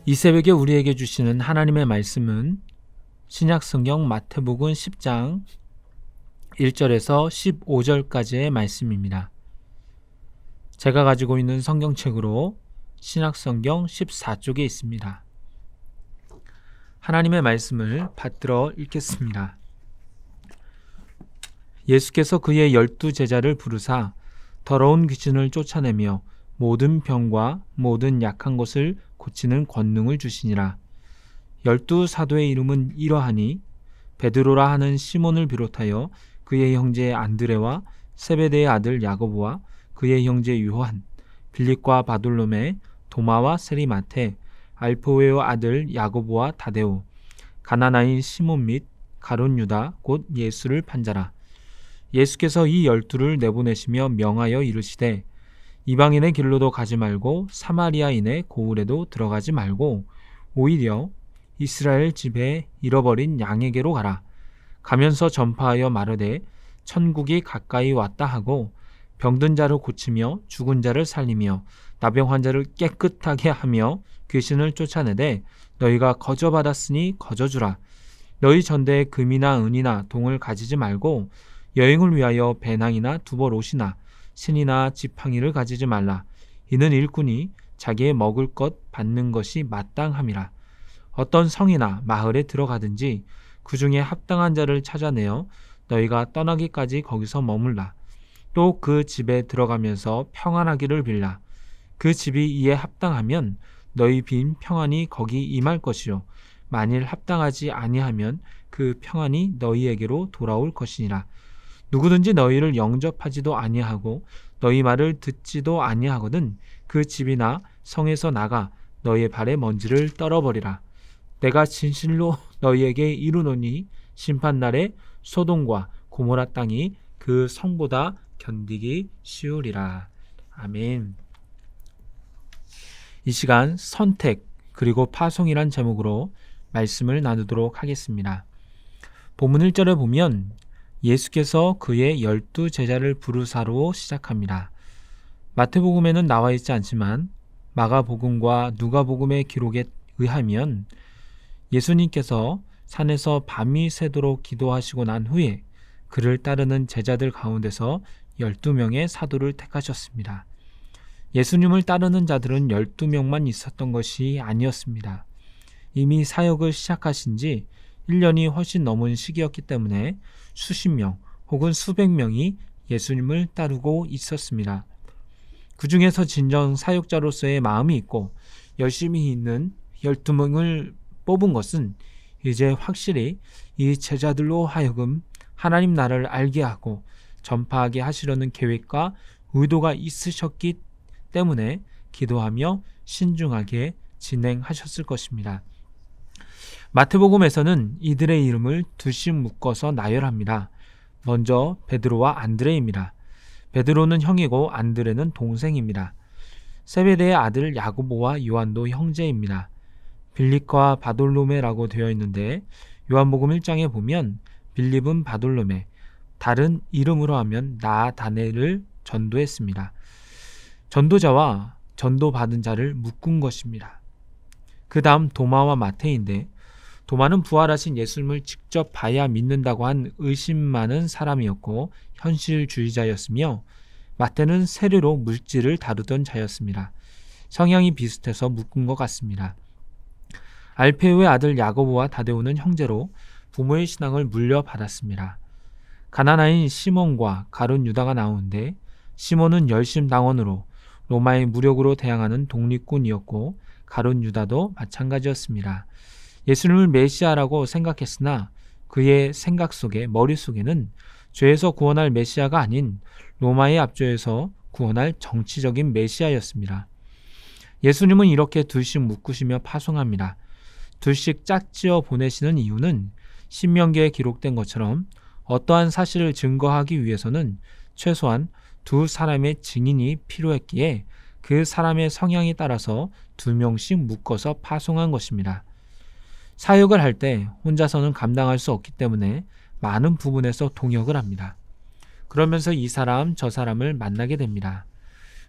이 새벽에 우리에게 주시는 하나님의 말씀은 신약성경 마태복음 10장 1절에서 15절까지의 말씀입니다. 제가 가지고 있는 성경책으로 신약성경 14쪽에 있습니다. 하나님의 말씀을 받들어 읽겠습니다. 예수께서 그의 12제자를 부르사 더러운 귀신을 쫓아내며 모든 병과 모든 약한 것을 고치는 권능을 주시니라. 12사도의 이름은 이러하니 베드로라 하는 시몬을 비롯하여 그의 형제 안드레와 세베대의 아들 야고보와 그의 형제 요한, 빌립과 바돌로메, 도마와 세리마테, 알포웨오 아들 야고보와 다데오, 가나나인 시몬 및 가룟 유다 곧 예수를 판자라. 예수께서 이 12를 내보내시며 명하여 이르시되 이방인의 길로도 가지 말고 사마리아인의 고을에도 들어가지 말고 오히려 이스라엘 집에 잃어버린 양에게로 가라. 가면서 전파하여 말하되 천국이 가까이 왔다 하고 병든 자를 고치며 죽은 자를 살리며 나병 환자를 깨끗하게 하며 귀신을 쫓아내되 너희가 거저받았으니 거저주라. 너희 전대에 금이나 은이나 동을 가지지 말고 여행을 위하여 배낭이나 두벌 옷이나 신이나 지팡이를 가지지 말라. 이는 일꾼이 자기의 먹을 것 받는 것이 마땅함이라. 어떤 성이나 마을에 들어가든지 그 중에 합당한 자를 찾아내어 너희가 떠나기까지 거기서 머물라. 또 그 집에 들어가면서 평안하기를 빌라. 그 집이 이에 합당하면 너희 빈 평안이 거기 임할 것이요 만일 합당하지 아니하면 그 평안이 너희에게로 돌아올 것이니라. 누구든지 너희를 영접하지도 아니하고 너희 말을 듣지도 아니하거든 그 집이나 성에서 나가 너희의 발에 먼지를 떨어버리라. 내가 진실로 너희에게 이르노니 심판날에 소돔과 고모라 땅이 그 성보다 견디기 쉬우리라. 아멘. 이 시간 선택 그리고 파송이란 제목으로 말씀을 나누도록 하겠습니다. 본문 1절에 보면 예수께서 그의 12제자를 부르사로 시작합니다. 마태복음에는 나와 있지 않지만 마가복음과 누가복음의 기록에 의하면 예수님께서 산에서 밤이 새도록 기도하시고 난 후에 그를 따르는 제자들 가운데서 12명의 사도를 택하셨습니다. 예수님을 따르는 자들은 12명만 있었던 것이 아니었습니다. 이미 사역을 시작하신 지 1년이 훨씬 넘은 시기였기 때문에 수십 명 혹은 수백 명이 예수님을 따르고 있었습니다. 그 중에서 진정 사역자로서의 마음이 있고 열심히 있는 12명을 뽑은 것은 이제 확실히 이 제자들로 하여금 하나님 나라를 알게 하고 전파하게 하시려는 계획과 의도가 있으셨기 때문에 기도하며 신중하게 진행하셨을 것입니다. 마태복음에서는 이들의 이름을 둘씩 묶어서 나열합니다. 먼저 베드로와 안드레입니다. 베드로는 형이고 안드레는 동생입니다. 세베대의 아들 야고보와 요한도 형제입니다. 빌립과 바돌로메라고 되어 있는데 요한복음 1장에 보면 빌립은 바돌로메, 다른 이름으로 하면 나다네를 전도했습니다. 전도자와 전도받은 자를 묶은 것입니다. 그 다음 도마와 마테인데 도마는 부활하신 예수님을 직접 봐야 믿는다고 한 의심 많은 사람이었고 현실주의자였으며 마테는 세례로 물질을 다루던 자였습니다. 성향이 비슷해서 묶은 것 같습니다. 알페오의 아들 야고보와 다데오는 형제로 부모의 신앙을 물려받았습니다. 가나나인 시몬과 가룟 유다가 나오는데 시몬은 열심당원으로 로마의 무력으로 대항하는 독립군이었고 가룟 유다도 마찬가지였습니다. 예수님을 메시아라고 생각했으나 그의 생각 속에 머릿속에는 죄에서 구원할 메시아가 아닌 로마의 압조에서 구원할 정치적인 메시아였습니다. 예수님은 이렇게 둘씩 묶으시며 파송합니다. 둘씩 짝지어 보내시는 이유는 신명기에 기록된 것처럼 어떠한 사실을 증거하기 위해서는 최소한 두 사람의 증인이 필요했기에 그 사람의 성향에 따라서 2명씩 묶어서 파송한 것입니다. 사역을 할 때 혼자서는 감당할 수 없기 때문에 많은 부분에서 동역을 합니다. 그러면서 이 사람 저 사람을 만나게 됩니다.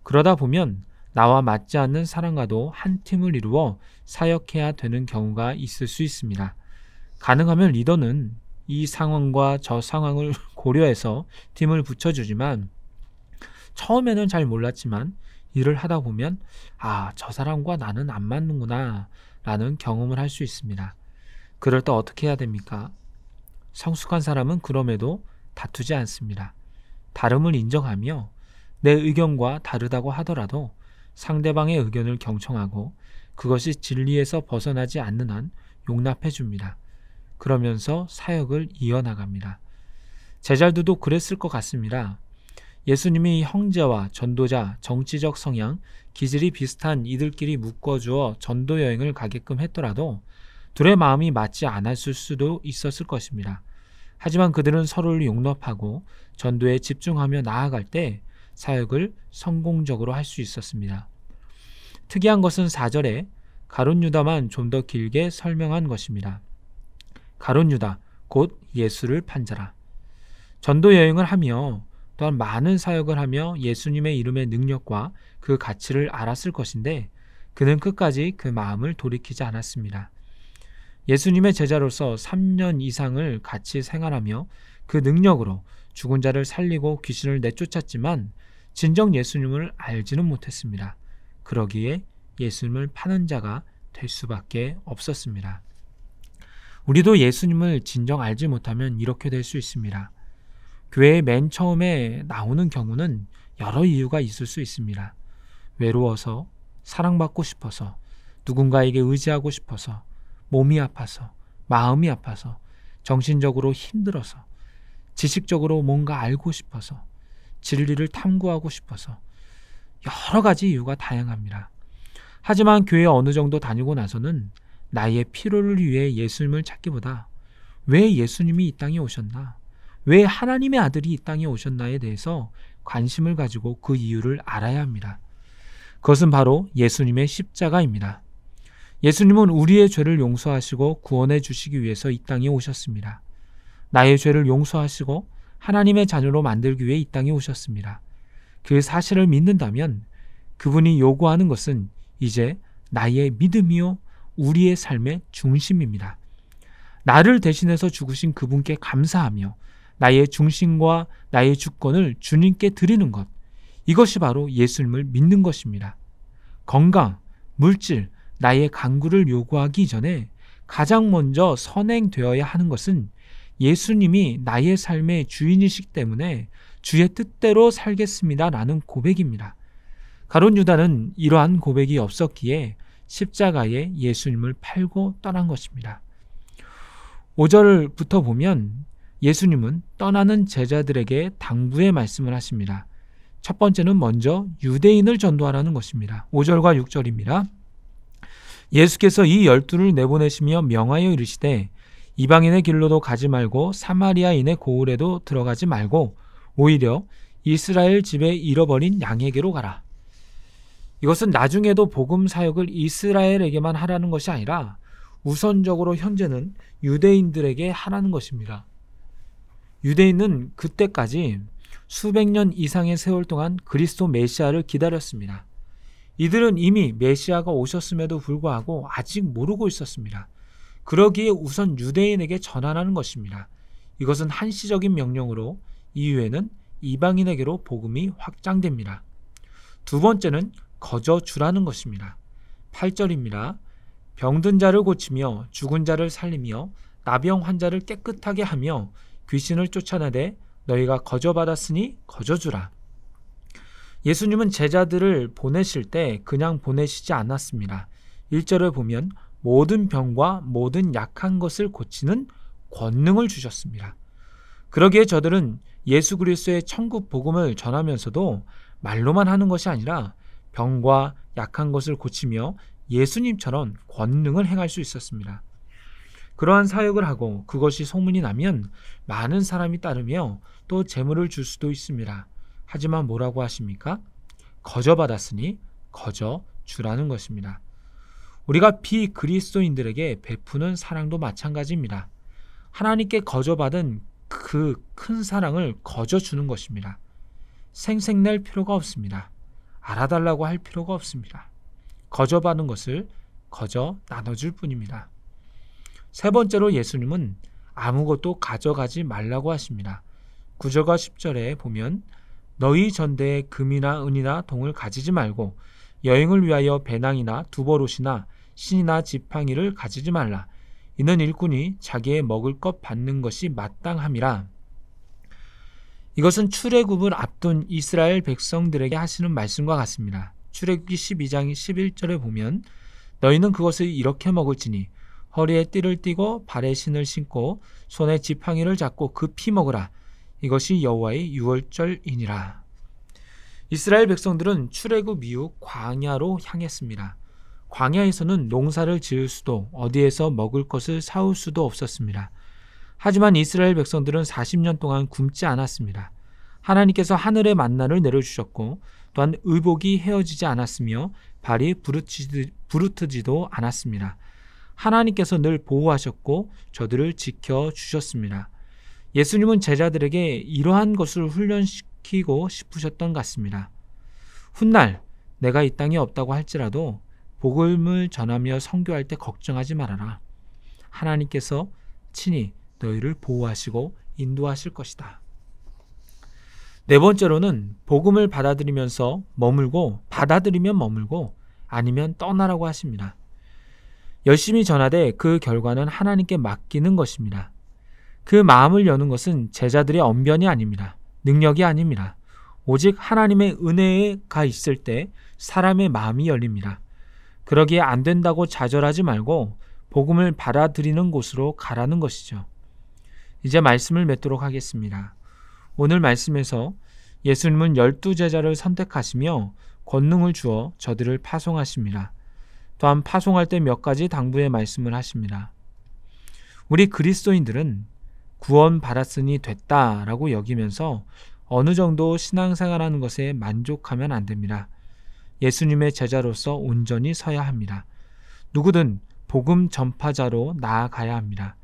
그러다 보면 나와 맞지 않는 사람과도 한 팀을 이루어 사역해야 되는 경우가 있을 수 있습니다. 가능하면 리더는 이 상황과 저 상황을 고려해서 팀을 붙여주지만 처음에는 잘 몰랐지만 일을 하다 보면 저 사람과 나는 안 맞는구나 라는 경험을 할 수 있습니다. 그럴 때 어떻게 해야 됩니까? 성숙한 사람은 그럼에도 다투지 않습니다. 다름을 인정하며 내 의견과 다르다고 하더라도 상대방의 의견을 경청하고 그것이 진리에서 벗어나지 않는 한 용납해 줍니다. 그러면서 사역을 이어나갑니다. 제자들도 그랬을 것 같습니다. 예수님이 형제와 전도자, 정치적 성향, 기질이 비슷한 이들끼리 묶어주어 전도 여행을 가게끔 했더라도 둘의 마음이 맞지 않았을 수도 있었을 것입니다. 하지만 그들은 서로를 용납하고 전도에 집중하며 나아갈 때 사역을 성공적으로 할 수 있었습니다. 특이한 것은 4절에 가룟 유다만 좀 더 길게 설명한 것입니다. 가룟 유다, 곧 예수를 판 자라. 전도 여행을 하며 또한 많은 사역을 하며 예수님의 이름의 능력과 그 가치를 알았을 것인데 그는 끝까지 그 마음을 돌이키지 않았습니다. 예수님의 제자로서 3년 이상을 같이 생활하며 그 능력으로 죽은 자를 살리고 귀신을 내쫓았지만 진정 예수님을 알지는 못했습니다. 그러기에 예수님을 파는 자가 될 수밖에 없었습니다. 우리도 예수님을 진정 알지 못하면 이렇게 될 수 있습니다. 교회에 맨 처음에 나오는 경우는 여러 이유가 있을 수 있습니다. 외로워서, 사랑받고 싶어서, 누군가에게 의지하고 싶어서, 몸이 아파서, 마음이 아파서, 정신적으로 힘들어서, 지식적으로 뭔가 알고 싶어서, 진리를 탐구하고 싶어서 여러 가지 이유가 다양합니다. 하지만 교회 어느 정도 다니고 나서는 나의 필요를 위해 예수님을 찾기보다 왜 예수님이 이 땅에 오셨나? 왜 하나님의 아들이 이 땅에 오셨나에 대해서 관심을 가지고 그 이유를 알아야 합니다. 그것은 바로 예수님의 십자가입니다. 예수님은 우리의 죄를 용서하시고 구원해 주시기 위해서 이 땅에 오셨습니다. 나의 죄를 용서하시고 하나님의 자녀로 만들기 위해 이 땅에 오셨습니다. 그 사실을 믿는다면 그분이 요구하는 것은 이제 나의 믿음이요 우리의 삶의 중심입니다. 나를 대신해서 죽으신 그분께 감사하며 나의 중심과 나의 주권을 주님께 드리는 것, 이것이 바로 예수님을 믿는 것입니다. 건강, 물질, 나의 간구를 요구하기 전에 가장 먼저 선행되어야 하는 것은 예수님이 나의 삶의 주인이시기 때문에 주의 뜻대로 살겠습니다 라는 고백입니다. 가룟 유다는 이러한 고백이 없었기에 십자가에 예수님을 팔고 떠난 것입니다. 5절부터 보면 예수님은 떠나는 제자들에게 당부의 말씀을 하십니다. 첫 번째는 먼저 유대인을 전도하라는 것입니다. 5절과 6절입니다. 예수께서 이 12를 내보내시며 명하여 이르시되 이방인의 길로도 가지 말고 사마리아인의 고을에도 들어가지 말고 오히려 이스라엘 집에 잃어버린 양에게로 가라. 이것은 나중에도 복음 사역을 이스라엘에게만 하라는 것이 아니라 우선적으로 현재는 유대인들에게 하라는 것입니다. 유대인은 그때까지 수백 년 이상의 세월 동안 그리스도 메시아를 기다렸습니다. 이들은 이미 메시아가 오셨음에도 불구하고 아직 모르고 있었습니다. 그러기에 우선 유대인에게 전하라는 것입니다. 이것은 한시적인 명령으로 이후에는 이방인에게로 복음이 확장됩니다. 두 번째는 거저 주라는 것입니다. 8절입니다. 병든 자를 고치며 죽은 자를 살리며 나병 환자를 깨끗하게 하며 귀신을 쫓아내되 너희가 거저 받았으니 거저 주라. 예수님은 제자들을 보내실 때 그냥 보내시지 않았습니다. 1절을 보면 모든 병과 모든 약한 것을 고치는 권능을 주셨습니다. 그러기에 저들은 예수 그리스도의 천국 복음을 전하면서도 말로만 하는 것이 아니라 병과 약한 것을 고치며 예수님처럼 권능을 행할 수 있었습니다. 그러한 사역을 하고 그것이 소문이 나면 많은 사람이 따르며 또 재물을 줄 수도 있습니다. 하지만 뭐라고 하십니까? 거저 받았으니 거저 주라는 것입니다. 우리가 비그리스도인들에게 베푸는 사랑도 마찬가지입니다. 하나님께 거저 받은 그 큰 사랑을 거저 주는 것입니다. 생색낼 필요가 없습니다. 알아달라고 할 필요가 없습니다. 거저 받은 것을 거저 나눠줄 뿐입니다. 세 번째로 예수님은 아무것도 가져가지 말라고 하십니다. 9절과 10절에 보면 너희 전대에 금이나 은이나 동을 가지지 말고 여행을 위하여 배낭이나 두버롯이나 신이나 지팡이를 가지지 말라. 이는 일꾼이 자기의 먹을 것 받는 것이 마땅함이라. 이것은 출애굽을 앞둔 이스라엘 백성들에게 하시는 말씀과 같습니다. 출애굽기 12장 11절에 보면 너희는 그것을 이렇게 먹을지니 허리에 띠를 띠고 발에 신을 신고 손에 지팡이를 잡고 급히 먹으라. 이것이 여호와의 유월절이니라. 이스라엘 백성들은 출애굽 이후 광야로 향했습니다. 광야에서는 농사를 지을 수도 어디에서 먹을 것을 사올 수도 없었습니다. 하지만 이스라엘 백성들은 40년 동안 굶지 않았습니다. 하나님께서 하늘의 만나를 내려주셨고 또한 의복이 헤어지지 않았으며 발이 부르트지도 않았습니다. 하나님께서 늘 보호하셨고 저들을 지켜주셨습니다. 예수님은 제자들에게 이러한 것을 훈련시키고 싶으셨던 것 같습니다. 훗날 내가 이 땅에 없다고 할지라도 복음을 전하며 선교할 때 걱정하지 말아라. 하나님께서 친히 너희를 보호하시고 인도하실 것이다. 네 번째로는 복음을 받아들이면 머물고 아니면 떠나라고 하십니다. 열심히 전하되 그 결과는 하나님께 맡기는 것입니다. 그 마음을 여는 것은 제자들의 언변이 아닙니다. 능력이 아닙니다. 오직 하나님의 은혜가 있을 때 사람의 마음이 열립니다. 그러기에 안 된다고 좌절하지 말고 복음을 받아들이는 곳으로 가라는 것이죠. 이제 말씀을 맺도록 하겠습니다. 오늘 말씀에서 예수님은 12제자를 선택하시며 권능을 주어 저들을 파송하십니다. 또한 파송할 때 몇 가지 당부의 말씀을 하십니다. 우리 그리스도인들은 구원받았으니 됐다라고 여기면서 어느 정도 신앙생활하는 것에 만족하면 안 됩니다. 예수님의 제자로서 온전히 서야 합니다. 누구든 복음 전파자로 나아가야 합니다.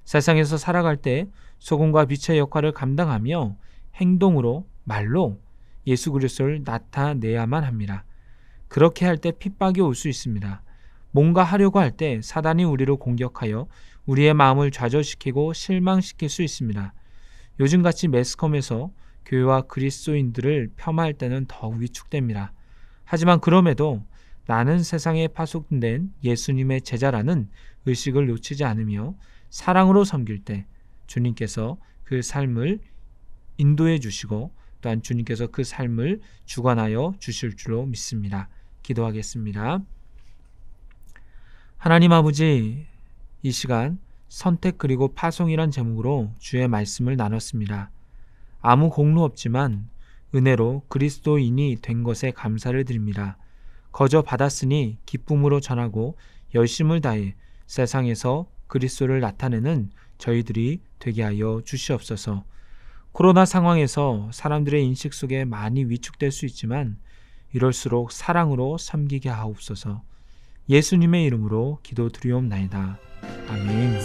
세상에서 살아갈 때 소금과 빛의 역할을 감당하며 행동으로, 말로 예수 그리스도를 나타내야만 합니다. 그렇게 할 때 핍박이 올 수 있습니다. 뭔가 하려고 할 때 사단이 우리를 공격하여 우리의 마음을 좌절시키고 실망시킬 수 있습니다. 요즘같이 매스컴에서 교회와 그리스도인들을 폄하할 때는 더욱 위축됩니다. 하지만 그럼에도 나는 세상에 파송된 예수님의 제자라는 의식을 놓치지 않으며 사랑으로 섬길 때 주님께서 그 삶을 인도해 주시고 또한 주님께서 그 삶을 주관하여 주실 줄로 믿습니다. 기도하겠습니다. 하나님 아버지, 이 시간 선택 그리고 파송이란 제목으로 주의 말씀을 나눴습니다. 아무 공로 없지만 은혜로 그리스도인이 된 것에 감사를 드립니다. 거저 받았으니 기쁨으로 전하고 열심을 다해 세상에서 그리스도를 나타내는 저희들이 되게 하여 주시옵소서. 코로나 상황에서 사람들의 인식 속에 많이 위축될 수 있지만 이럴수록 사랑으로 섬기게 하옵소서. 예수님의 이름으로 기도드리옵나이다. 아멘.